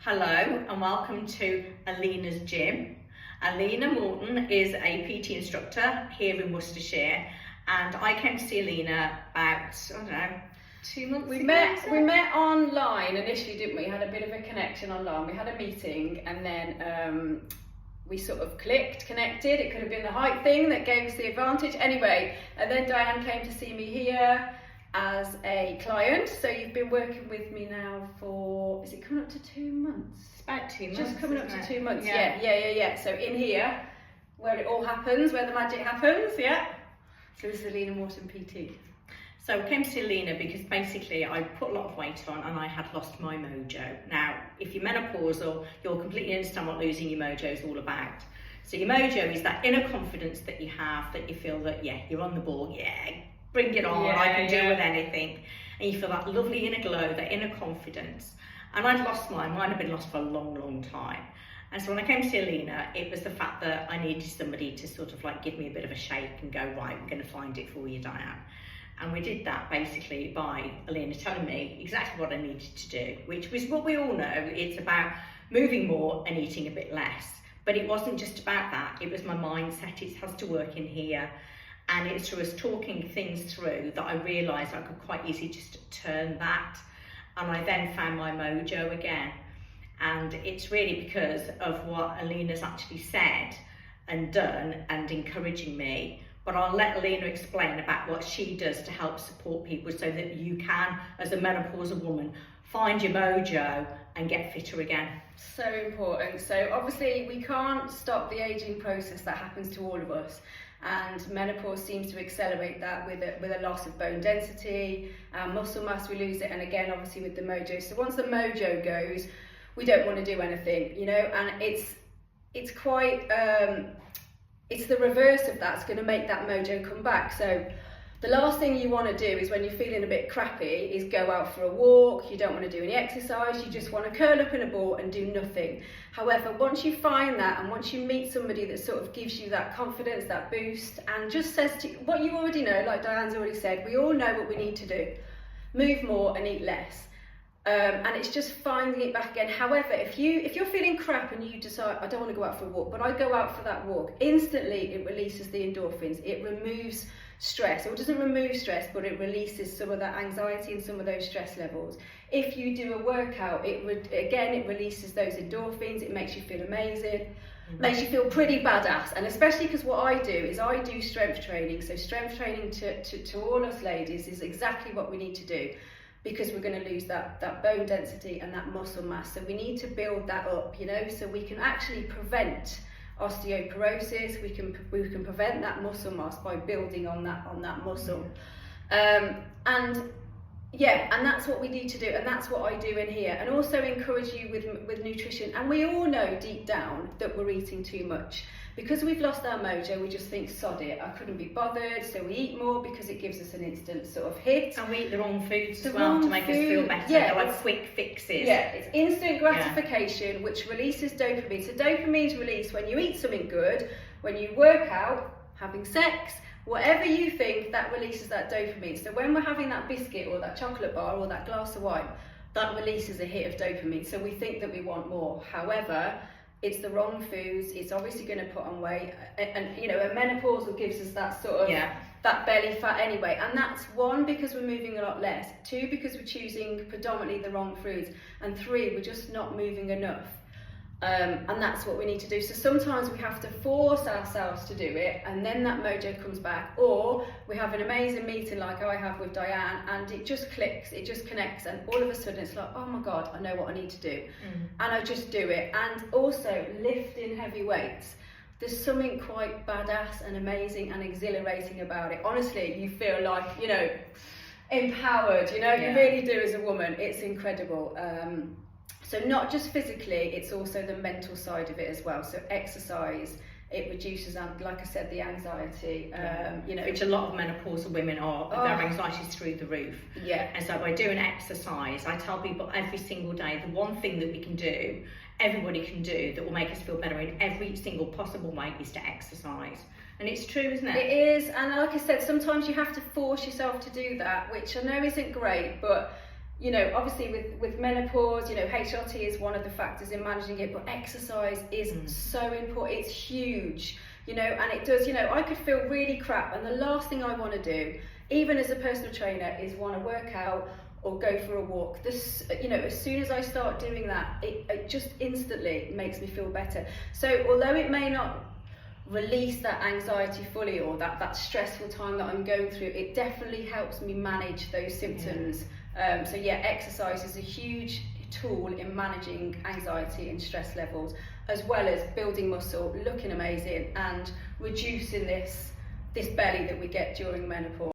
Hello and welcome to Alina's Gym. Alina Morton is a PT instructor here in Worcestershire, and I came to see Alina about, 2 months We ago. met online initially, didn't we? Had a bit of a connection online. We had a meeting and then we sort of connected. It could have been the height thing that gave us the advantage. Anyway, and then Diane came to see me here as a client. So you've been working with me now for, is it coming up to 2 months? It's about 2 months. Just coming up to 2 months, Yeah. yeah. So in here, where it all happens, where the magic happens, yeah. So this is Alina Morton PT. So I came to see Alina because basically I put a lot of weight on and I had lost my mojo. Now, if you're menopausal, you'll completely understand what losing your mojo is all about. So your mojo is that inner confidence that you have, that you feel that, yeah, you're on the ball, yeah, bring it on, I can deal with anything. And you feel that lovely inner glow, that inner confidence. And I'd lost mine had been lost for a long time. And so when I came to see Alina, it was the fact that I needed somebody to sort of like give me a bit of a shake and go, right, we're going to find it for you, Diane. And we did that basically by Alina telling me exactly what I needed to do, which was what we all know. It's about moving more and eating a bit less. But it wasn't just about that. It was my mindset. It has to work in here. And it's through us talking things through that I realised I could quite easily just turn that. And I then found my mojo again. And it's really because of what Alina's actually said and done and encouraging me. But I'll let Alina explain about what she does to help support people so that you can, as a menopausal woman, find your mojo and get fitter again. So important. So obviously we can't stop the aging process that happens to all of us, and menopause seems to accelerate that with a loss of bone density, muscle mass, we lose it, and again obviously with the mojo. So once the mojo goes, we don't want to do anything, you know, and it's quite it's the reverse of that's going to make that mojo come back. So the last thing you want to do is when you're feeling a bit crappy is go out for a walk. You don't want to do any exercise. You just want to curl up in a ball and do nothing. However, once you find that and once you meet somebody that sort of gives you that confidence, that boost, and just says to you what you already know, like Diane's already said, we all know what we need to do. Move more and eat less. And it's just finding it back again. However, if you're feeling crap and you decide, I don't want to go out for a walk, but I go out for that walk, instantly it releases the endorphins. It removes stress. It doesn't remove stress, but it releases some of that anxiety and some of those stress levels. If you do a workout, it releases those endorphins. It makes you feel amazing. Makes you feel pretty badass. And especially because what I do is I do strength training. So strength training to all us ladies is exactly what we need to do, because we're going to lose that bone density and that muscle mass. So we need to build that up, you know, so we can actually prevent osteoporosis. We can prevent that muscle mass by building on that muscle. And that's what we need to do, and that's what I do in here, and also encourage you with nutrition. And we all know deep down that we're eating too much. Because we've lost our mojo, we just think, sod it, I couldn't be bothered, so we eat more because it gives us an instant sort of hit. And we eat the wrong foods as well to make us feel better. Yeah, they're like quick fixes. Yeah, it's instant gratification, which releases dopamine. So dopamine's released when you eat something good, when you work out, having sex, whatever you think, that releases that dopamine. So when we're having that biscuit or that chocolate bar or that glass of wine, that releases a hit of dopamine. So we think that we want more. However, it's the wrong foods. It's obviously going to put on weight, and you know, a menopausal gives us that sort of that belly fat anyway. And that's one, because we're moving a lot less. Two, because we're choosing predominantly the wrong foods. And three, we're just not moving enough. And that's what we need to do. So sometimes we have to force ourselves to do it, and then that mojo comes back. Or we have an amazing meeting like I have with Diane, and it just clicks, it just connects, and all of a sudden it's like, oh my God, I know what I need to do. And I just do it. And also lifting heavy weights. There's something quite badass and amazing and exhilarating about it. Honestly, you feel like, you know, empowered, you know, you really do as a woman. It's incredible. So not just physically, it's also the mental side of it as well. So exercise, it reduces, like I said, the anxiety. You know, which a lot of menopausal women are, their anxiety is through the roof. Yeah. And so by doing exercise, I tell people every single day, the one thing that we can do, everybody can do, that will make us feel better in every single possible way, is to exercise. And it's true, isn't it? It is. And like I said, sometimes you have to force yourself to do that, which I know isn't great, but you know, obviously with menopause, you know, HRT is one of the factors in managing it, but exercise is so important. It's huge, you know, and it does, you know, I could feel really crap, and the last thing I want to do, even as a personal trainer, is want to work out or go for a walk. This, you know, as soon as I start doing that, it just instantly makes me feel better. So although it may not release that anxiety fully, or that stressful time that I'm going through, it definitely helps me manage those symptoms. So yeah, exercise is a huge tool in managing anxiety and stress levels, as well as building muscle, looking amazing, and reducing this belly that we get during menopause.